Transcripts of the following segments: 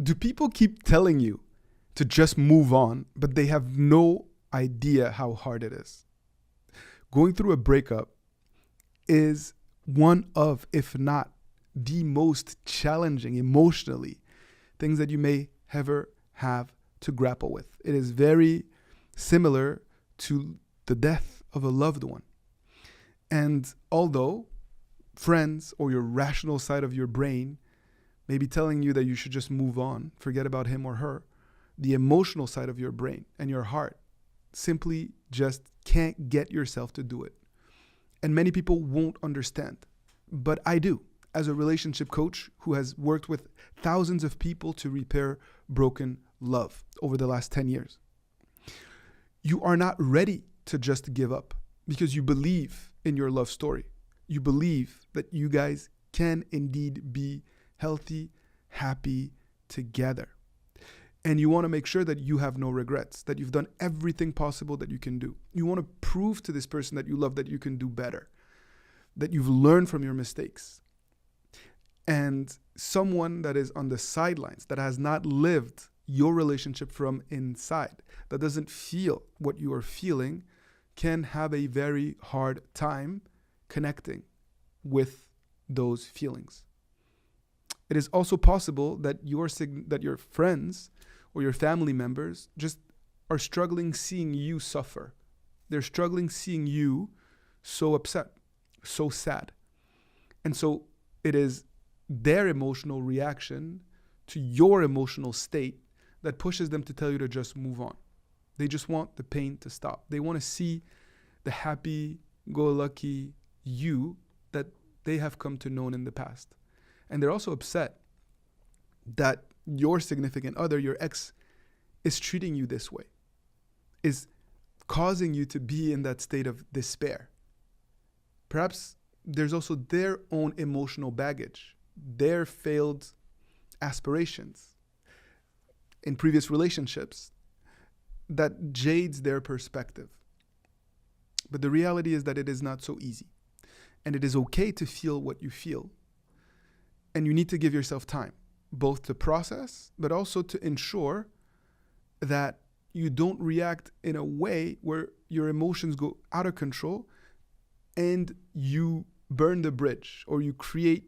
Do people keep telling you to just move on, but they have no idea how hard it is? Going through a breakup is one of, if not the most challenging emotionally things that you may ever have to grapple with. It is very similar to the death of a loved one. And although friends or your rational side of your brain may be telling you that you should just move on, forget about him or her, the emotional side of your brain and your heart simply just can't get yourself to do it. And many people won't understand, but I do. As a relationship coach who has worked with thousands of people to repair broken love over the last 10 years, you are not ready to just give up because you believe in your love story. You believe that you guys can indeed be healthy, happy together. And you want to make sure that you have no regrets, that you've done everything possible that you can do. You want to prove to this person that you love that you can do better, that you've learned from your mistakes. And someone that is on the sidelines, that has not lived your relationship from inside, that doesn't feel what you are feeling, can have a very hard time connecting with those feelings. It is also possible that your friends or your family members just are struggling seeing you suffer. They're struggling seeing you so upset, so sad. And so it is their emotional reaction to your emotional state that pushes them to tell you to just move on. They just want the pain to stop. They want to see the happy-go-lucky you that they have come to know in the past. And they're also upset that your significant other, your ex, is treating you this way, is causing you to be in that state of despair. Perhaps there's also their own emotional baggage, their failed aspirations in previous relationships that jades their perspective. But the reality is that it is not so easy. And it is okay to feel what you feel. And you need to give yourself time, both to process, but also to ensure that you don't react in a way where your emotions go out of control and you burn the bridge, or you create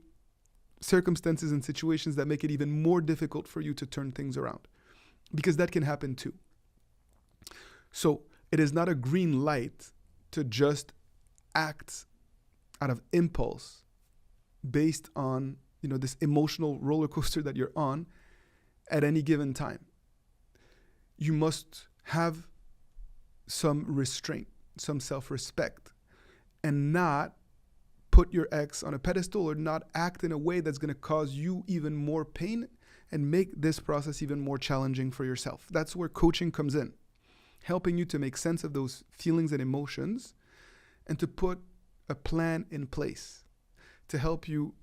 circumstances and situations that make it even more difficult for you to turn things around, because that can happen too. So it is not a green light to just act out of impulse based on, this emotional roller coaster that you're on at any given time. You must have some restraint, some self-respect, and not put your ex on a pedestal or not act in a way that's going to cause you even more pain and make this process even more challenging for yourself. That's where coaching comes in, helping you to make sense of those feelings and emotions and to put a plan in place to help you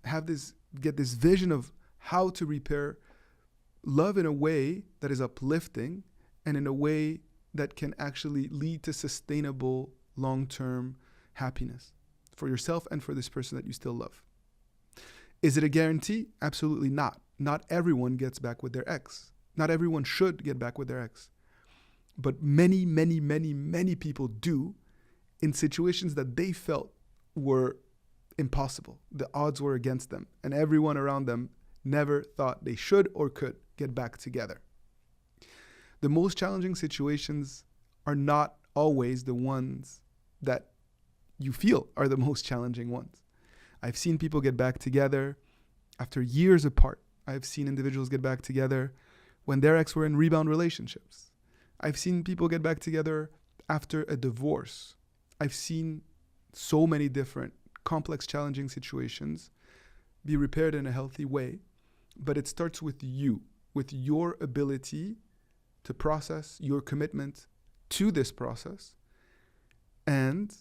get this vision of how to repair love in a way that is uplifting and in a way that can actually lead to sustainable long-term happiness for yourself and for this person that you still love. Is it a guarantee? Absolutely not. Not everyone gets back with their ex. Not everyone should get back with their ex. But many, many, many, many people do in situations that they felt were impossible. The odds were against them, and everyone around them never thought they should or could get back together. The most challenging situations are not always the ones that you feel are the most challenging ones. I've seen people get back together after years apart. I've seen individuals get back together when their ex were in rebound relationships. I've seen people get back together after a divorce. I've seen so many different complex, challenging situations be repaired in a healthy way, but it starts with you, with your ability to process, your commitment to this process, and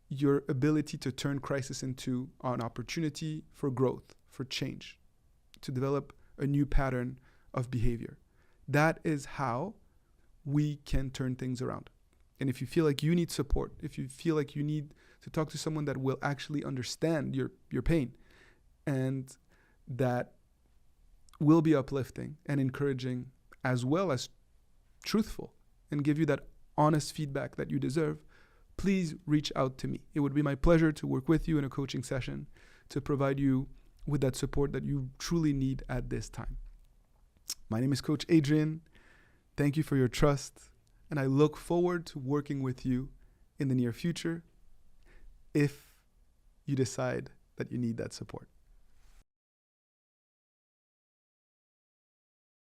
your ability to turn crisis into an opportunity for growth, for change, to develop a new pattern of behavior. That is how we can turn things around. And if you feel like you need support, if you feel like you need to talk to someone that will actually understand your pain and that will be uplifting and encouraging, as well as truthful, and give you that honest feedback that you deserve, please reach out to me. It would be my pleasure to work with you in a coaching session to provide you with that support that you truly need at this time. My name is Coach Adrian. Thank you for your trust, and I look forward to working with you in the near future if you decide that you need that support.